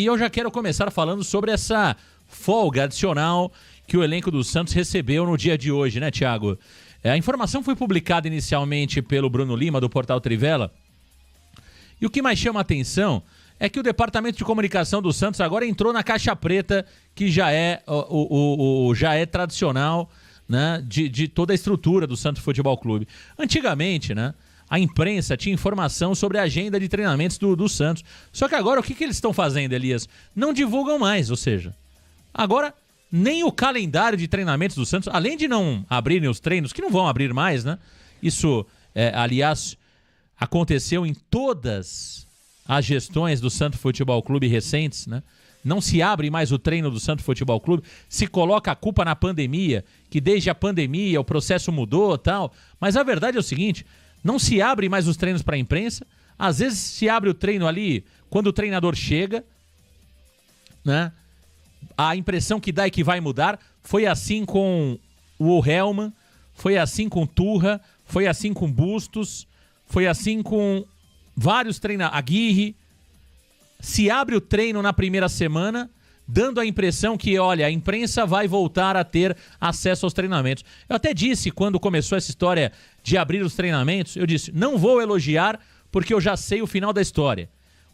E eu já quero começar falando sobre essa folga adicional que o elenco do Santos recebeu no dia de hoje, né, Thiago? A informação foi publicada inicialmente pelo Bruno Lima, do Portal Trivela. E o que mais chama a atenção é que o Departamento de Comunicação do Santos agora entrou na caixa preta, que já é, já é tradicional, né, de toda a estrutura do Santos Futebol Clube. Antigamente, né, a imprensa tinha informação sobre a agenda de treinamentos do Santos. Só que agora o que eles estão fazendo, Elias? Não divulgam mais, ou seja, agora nem o calendário de treinamentos do Santos, além de não abrirem os treinos, que não vão abrir mais, né? Isso, aliás, aconteceu em todas as gestões do Santos Futebol Clube recentes, né? Não se abre mais o treino do Santos Futebol Clube, se coloca a culpa na pandemia, que desde a pandemia o processo mudou e tal, mas a verdade é o seguinte, não se abre mais os treinos para a imprensa, às vezes se abre o treino ali quando o treinador chega, né? A impressão que dá é que vai mudar. Foi assim com o Helman, foi assim com Turra, foi assim com Bustos, foi assim com vários treinadores, Aguirre. Se abre o treino na primeira semana, dando a impressão que, olha, a imprensa vai voltar a ter acesso aos treinamentos. Eu até disse, quando começou essa história de abrir os treinamentos, eu disse, não vou elogiar porque eu já sei o final da história.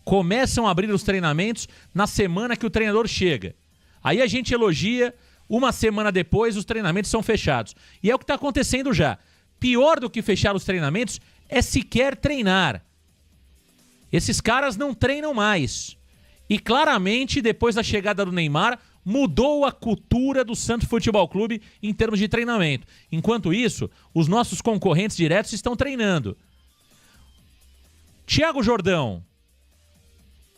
Começam a abrir os treinamentos na semana que o treinador chega. Aí a gente elogia, uma semana depois os treinamentos são fechados. E é o que está acontecendo já. Pior do que fechar os treinamentos é sequer treinar. Esses caras não treinam mais. E claramente, depois da chegada do Neymar, mudou a cultura do Santos Futebol Clube em termos de treinamento. Enquanto isso, os nossos concorrentes diretos estão treinando. Thiago Jordão,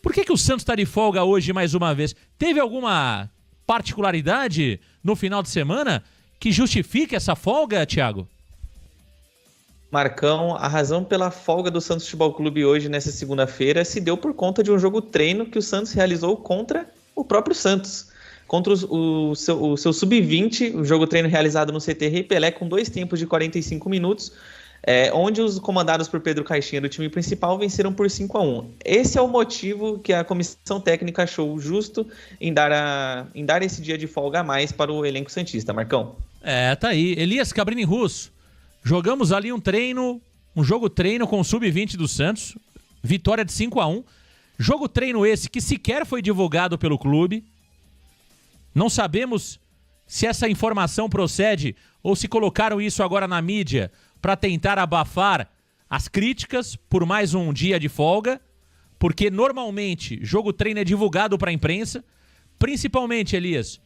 por que o Santos está de folga hoje mais uma vez? Teve alguma particularidade no final de semana que justifique essa folga, Thiago? Marcão, a razão pela folga do Santos Futebol Clube hoje, nessa segunda-feira, se deu por conta de um jogo treino que o Santos realizou contra o próprio Santos. Contra o seu sub-20, o jogo treino realizado no CT Rei Pelé, com 2 tempos de 45 minutos, onde os comandados por Pedro Caixinha do time principal venceram por 5-1. Esse é o motivo que a comissão técnica achou justo em dar esse dia de folga a mais para o elenco santista, Marcão. Tá aí. Elias Cabrini Russo. Jogamos ali um jogo treino com o sub-20 do Santos, vitória de 5-1. Jogo treino esse que sequer foi divulgado pelo clube. Não sabemos se essa informação procede ou se colocaram isso agora na mídia para tentar abafar as críticas por mais um dia de folga, porque normalmente jogo treino é divulgado para a imprensa, principalmente, Elias,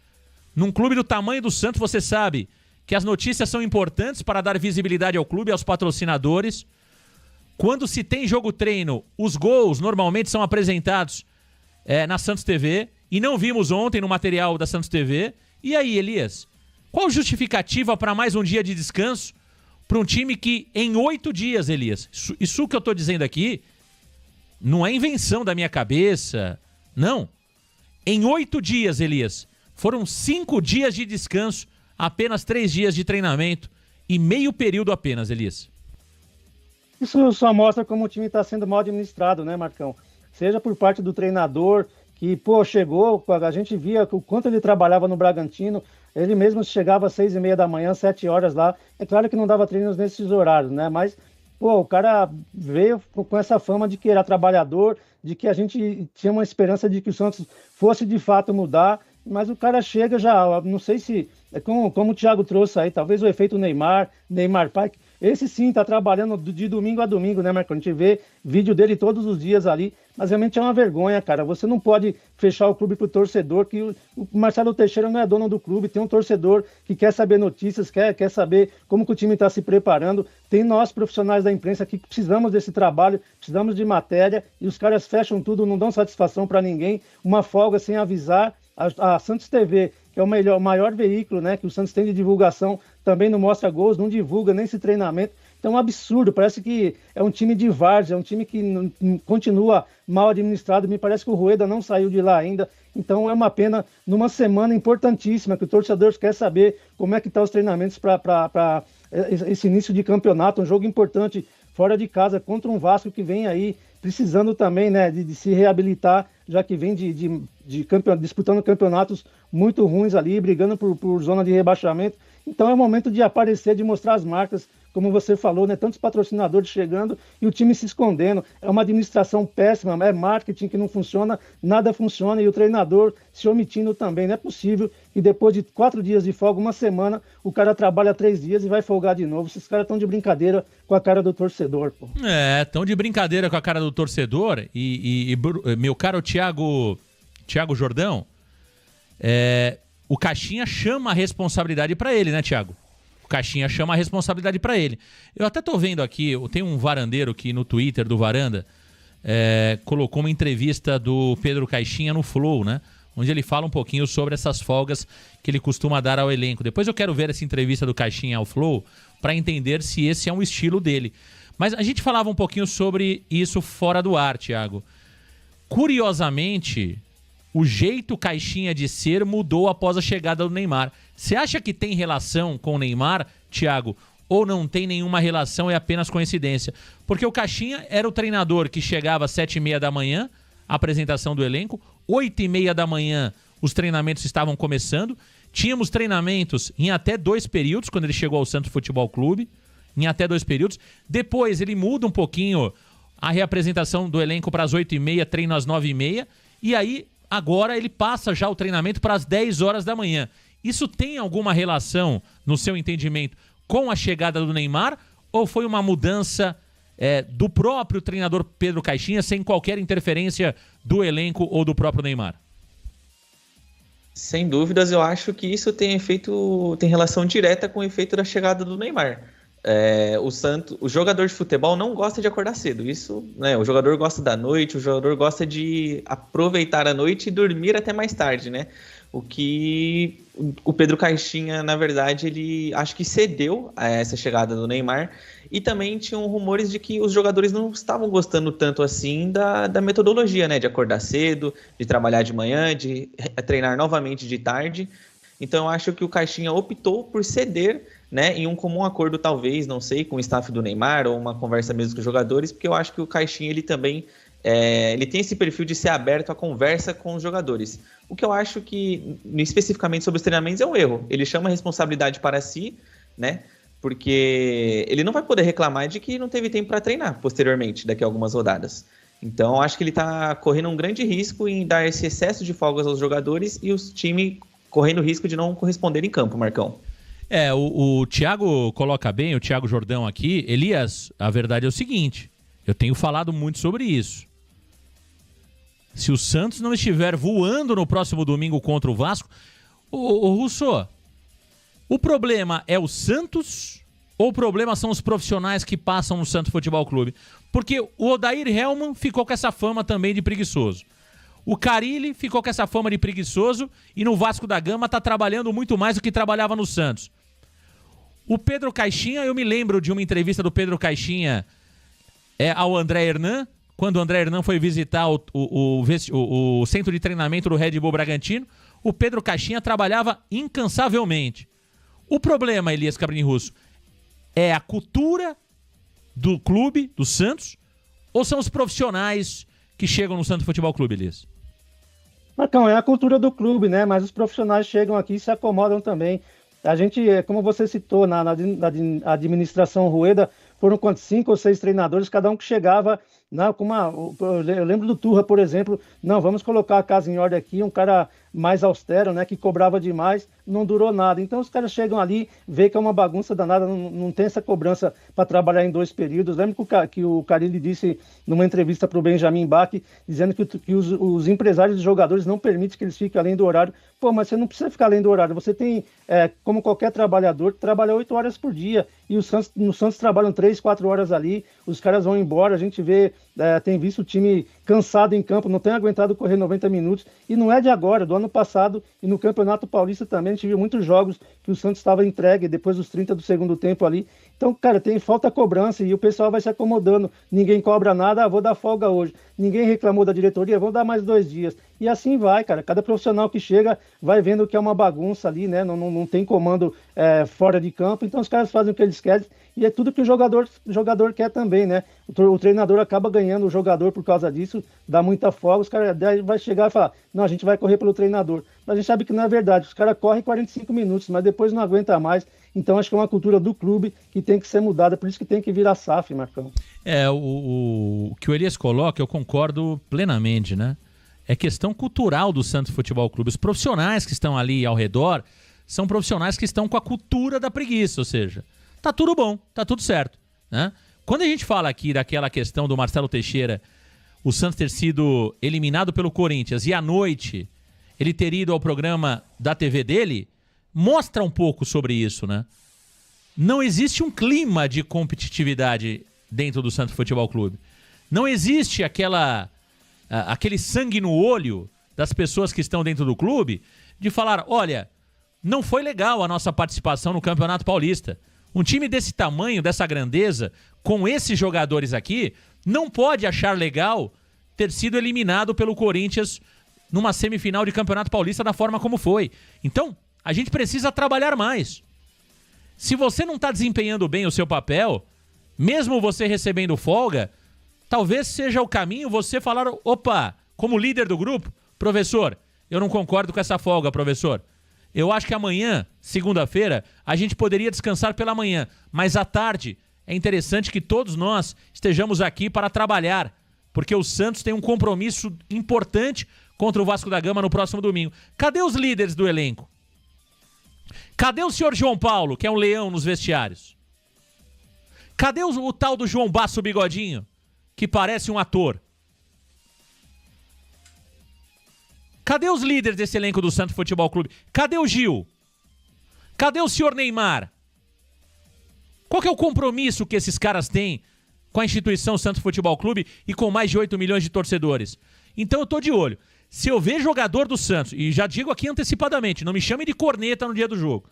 num clube do tamanho do Santos, você sabe que as notícias são importantes para dar visibilidade ao clube e aos patrocinadores. Quando se tem jogo treino, os gols normalmente são apresentados na Santos TV, e não vimos ontem no material da Santos TV. E aí, Elias, qual justificativa para mais um dia de descanso para um time que em 8 dias, Elias, isso que eu estou dizendo aqui não é invenção da minha cabeça, não. Em 8 dias, Elias, foram 5 dias de descanso, apenas 3 dias de treinamento e meio período apenas, Elias. Isso só mostra como o time está sendo mal administrado, né, Marcão? Seja por parte do treinador, que, chegou, a gente via o quanto ele trabalhava no Bragantino, ele mesmo chegava às 6h30 da manhã, 7 horas lá. É claro que não dava treinos nesses horários, né? Mas, o cara veio com essa fama de que era trabalhador, de que a gente tinha uma esperança de que o Santos fosse de fato mudar, mas o cara chega já, não sei se, como o Thiago trouxe aí, talvez o efeito Neymar Pai, esse sim está trabalhando de domingo a domingo, né, Marcão? A gente vê vídeo dele todos os dias ali, mas realmente é uma vergonha, cara. Você não pode fechar o clube pro torcedor, que o Marcelo Teixeira não é dono do clube, tem um torcedor que quer saber notícias, quer saber como que o time está se preparando. Tem nós, profissionais da imprensa, que precisamos desse trabalho, precisamos de matéria, e os caras fecham tudo, não dão satisfação para ninguém, uma folga sem avisar. A Santos TV, que é o maior veículo, né, que o Santos tem de divulgação, também não mostra gols, não divulga nem esse treinamento. Então é um absurdo, parece que é um time de várzea, é um time que continua mal administrado. Me parece que o Rueda não saiu de lá ainda. Então é uma pena, numa semana importantíssima, que o torcedor quer saber como é que estão os treinamentos para esse início de campeonato, um jogo importante fora de casa contra um Vasco que vem aí precisando também, né, de se reabilitar, já que vem disputando campeonatos muito ruins ali, brigando por zona de rebaixamento. Então é o momento de aparecer, de mostrar as marcas, como você falou, né? Tantos patrocinadores chegando e o time se escondendo. É uma administração péssima, é marketing que não funciona, nada funciona, e o treinador se omitindo também. Não é possível que depois de 4 dias de folga, uma semana, o cara trabalha 3 dias e vai folgar de novo. Esses caras estão de brincadeira com a cara do torcedor, pô. Estão de brincadeira com a cara do torcedor. E meu caro Thiago Jordão, o Caixinha chama a responsabilidade pra ele, né, Thiago? O Caixinha chama a responsabilidade pra ele. Eu até tô vendo aqui, tem um varandeiro que no Twitter do Varanda colocou uma entrevista do Pedro Caixinha no Flow, né? Onde ele fala um pouquinho sobre essas folgas que ele costuma dar ao elenco. Depois eu quero ver essa entrevista do Caixinha ao Flow pra entender se esse é um estilo dele. Mas a gente falava um pouquinho sobre isso fora do ar, Thiago. Curiosamente, o jeito Caixinha de ser mudou após a chegada do Neymar. Você acha que tem relação com o Neymar, Thiago? Ou não tem nenhuma relação, é apenas coincidência? Porque o Caixinha era o treinador que chegava às 7h30 da manhã, a apresentação do elenco, 8h30 da manhã os treinamentos estavam começando, tínhamos treinamentos em até 2 períodos, quando ele chegou ao Santos Futebol Clube, em até 2 períodos. Depois ele muda um pouquinho a reapresentação do elenco para as 8h30, treino às 9h30, e aí agora ele passa já o treinamento para as 10 horas da manhã. Isso tem alguma relação, no seu entendimento, com a chegada do Neymar? Ou foi uma mudança do próprio treinador Pedro Caixinha, sem qualquer interferência do elenco ou do próprio Neymar? Sem dúvidas, eu acho que isso tem relação direta com o efeito da chegada do Neymar. O jogador de futebol não gosta de acordar cedo. Isso, né? O jogador gosta da noite, o jogador gosta de aproveitar a noite e dormir até mais tarde, né? O que o Pedro Caixinha, na verdade, ele acho que cedeu a essa chegada do Neymar. E também tinham rumores de que os jogadores não estavam gostando tanto assim da metodologia, né? De acordar cedo, de trabalhar de manhã, de treinar novamente de tarde. Então eu acho que o Caixinha optou por ceder, né, em um comum acordo, talvez, não sei, com o staff do Neymar, ou uma conversa mesmo com os jogadores, porque eu acho que o Caixinha, ele também ele tem esse perfil de ser aberto à conversa com os jogadores. O que eu acho que, especificamente sobre os treinamentos, é um erro. Ele chama a responsabilidade para si, né, porque ele não vai poder reclamar de que não teve tempo para treinar posteriormente, daqui a algumas rodadas. Então, eu acho que ele está correndo um grande risco em dar esse excesso de folgas aos jogadores e os times correndo o risco de não corresponder em campo, Marcão. O Thiago coloca bem, o Thiago Jordão aqui. Elias, a verdade é o seguinte, eu tenho falado muito sobre isso. Se o Santos não estiver voando no próximo domingo contra o Vasco, o Russo, o problema é o Santos ou o problema são os profissionais que passam no Santos Futebol Clube? Porque o Odair Hellmann ficou com essa fama também de preguiçoso. O Carille ficou com essa fama de preguiçoso e no Vasco da Gama tá trabalhando muito mais do que trabalhava no Santos. O Pedro Caixinha, eu me lembro de uma entrevista do Pedro Caixinha ao André Hernan, quando o André Hernan foi visitar o centro de treinamento do Red Bull Bragantino. O Pedro Caixinha trabalhava incansavelmente. O problema, Elias Cabrini Russo, é a cultura do clube, do Santos, ou são os profissionais que chegam no Santos Futebol Clube, Elias? Marcão, é a cultura do clube, né? Mas os profissionais chegam aqui e se acomodam também. A gente, como você citou, na administração Rueda, foram 5 ou 6 treinadores, cada um que chegava eu lembro do Turra, por exemplo, não, vamos colocar a casa em ordem aqui, um cara mais austero, né, que cobrava demais, não durou nada. Então os caras chegam ali, vê que é uma bagunça danada, não tem essa cobrança para trabalhar em 2 períodos. Lembro que o Carille disse numa entrevista para o Benjamin Bach, dizendo que os empresários e jogadores não permitem que eles fiquem além do horário. Pô, mas você não precisa ficar além do horário, você tem, como qualquer trabalhador, que trabalha 8 horas por dia, e no Santos trabalham 3, 4 horas ali, os caras vão embora, a gente vê, tem visto o time cansado em campo, não tem aguentado correr 90 minutos, e não é de agora, do ano passado, e no Campeonato Paulista também, a gente viu muitos jogos que o Santos estava entregue depois dos 30 do segundo tempo ali. Então, cara, falta cobrança e o pessoal vai se acomodando, ninguém cobra nada, vou dar folga hoje, ninguém reclamou da diretoria, vou dar mais 2 dias. E assim vai, cara. Cada profissional que chega vai vendo que é uma bagunça ali, né? Não tem comando fora de campo, então os caras fazem o que eles querem e é tudo que o jogador quer também, né? O treinador acaba ganhando o jogador por causa disso, dá muita folga, os caras vai chegar e falar, não, a gente vai correr pelo treinador. Mas a gente sabe que não é verdade, os caras correm 45 minutos, mas depois não aguenta mais. Então acho que é uma cultura do clube que tem que ser mudada, por isso que tem que virar SAF, Marcão. O que o Elias coloca, eu concordo plenamente, né? É questão cultural do Santos Futebol Clube. Os profissionais que estão ali ao redor são profissionais que estão com a cultura da preguiça, ou seja, tá tudo bom, tá tudo certo, né? Quando a gente fala aqui daquela questão do Marcelo Teixeira, o Santos ter sido eliminado pelo Corinthians e à noite ele ter ido ao programa da TV dele, mostra um pouco sobre isso, né? Não existe um clima de competitividade dentro do Santos Futebol Clube. Não existe aquele sangue no olho das pessoas que estão dentro do clube de falar, olha, não foi legal a nossa participação no Campeonato Paulista. Um time desse tamanho, dessa grandeza, com esses jogadores aqui, não pode achar legal ter sido eliminado pelo Corinthians numa semifinal de Campeonato Paulista da forma como foi. Então, a gente precisa trabalhar mais. Se você não está desempenhando bem o seu papel, mesmo você recebendo folga, talvez seja o caminho você falar, opa, como líder do grupo, professor, eu não concordo com essa folga, professor. Eu acho que amanhã, segunda-feira, a gente poderia descansar pela manhã, mas à tarde é interessante que todos nós estejamos aqui para trabalhar, porque o Santos tem um compromisso importante contra o Vasco da Gama no próximo domingo. Cadê os líderes do elenco? Cadê o senhor João Paulo, que é um leão nos vestiários? Cadê o tal do João Basso Bigodinho, que parece um ator? Cadê os líderes desse elenco do Santos Futebol Clube? Cadê o Gil? Cadê o senhor Neymar? Qual que é o compromisso que esses caras têm com a instituição Santos Futebol Clube e com mais de 8 milhões de torcedores? Então eu tô de olho. Se eu ver jogador do Santos, e já digo aqui antecipadamente, não me chame de corneta no dia do jogo.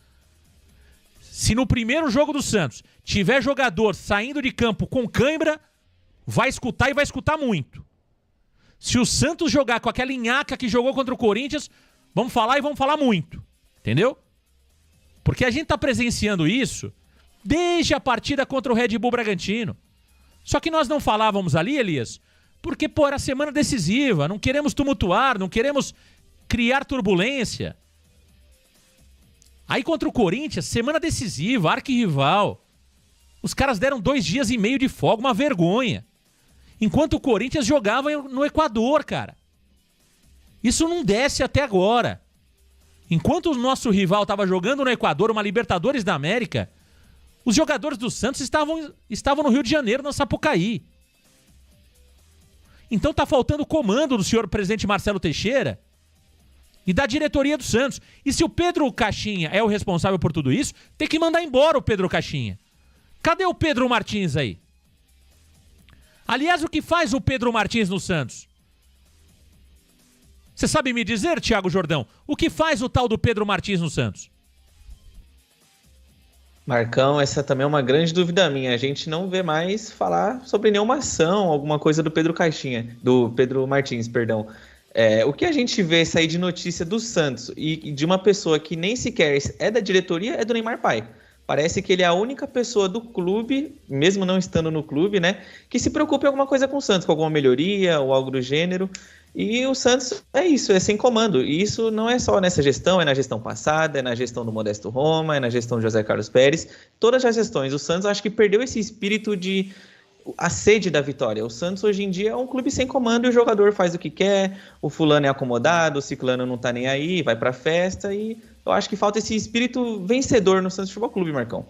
Se no primeiro jogo do Santos tiver jogador saindo de campo com cãibra, vai escutar e vai escutar muito. Se o Santos jogar com aquela nhaca que jogou contra o Corinthians, vamos falar e vamos falar muito. Entendeu? Porque a gente tá presenciando isso desde a partida contra o Red Bull Bragantino. Só que nós não falávamos ali, Elias, porque, pô, era semana decisiva, não queremos tumultuar, não queremos criar turbulência. Aí contra o Corinthians, semana decisiva, arquirrival. Os caras deram 2 dias e meio de folga, uma vergonha. Enquanto o Corinthians jogava no Equador, cara. Isso não desce até agora. Enquanto o nosso rival estava jogando no Equador, uma Libertadores da América, os jogadores do Santos estavam no Rio de Janeiro, na Sapucaí. Então tá faltando comando do senhor presidente Marcelo Teixeira e da diretoria do Santos. E se o Pedro Caixinha é o responsável por tudo isso, tem que mandar embora o Pedro Caixinha. Cadê o Pedro Martins aí? Aliás, o que faz o Pedro Martins no Santos? Você sabe me dizer, Thiago Jordão, o que faz o tal do Pedro Martins no Santos? Marcão, essa também é uma grande dúvida minha. A gente não vê mais falar sobre nenhuma ação, alguma coisa do Pedro Martins, perdão. O que a gente vê sair de notícia do Santos e de uma pessoa que nem sequer é da diretoria é do Neymar Pai. Parece que ele é a única pessoa do clube, mesmo não estando no clube, né, que se preocupa em alguma coisa com o Santos, com alguma melhoria ou algo do gênero. E o Santos é isso, é sem comando. E isso não é só nessa gestão, é na gestão passada, é na gestão do Modesto Roma, é na gestão do José Carlos Pérez. Todas as gestões. O Santos acho que perdeu esse espírito de a sede da vitória. O Santos hoje em dia é um clube sem comando e o jogador faz o que quer, o fulano é acomodado, o ciclano não tá nem aí, vai pra festa e eu acho que falta esse espírito vencedor no Santos Futebol Clube, Marcão.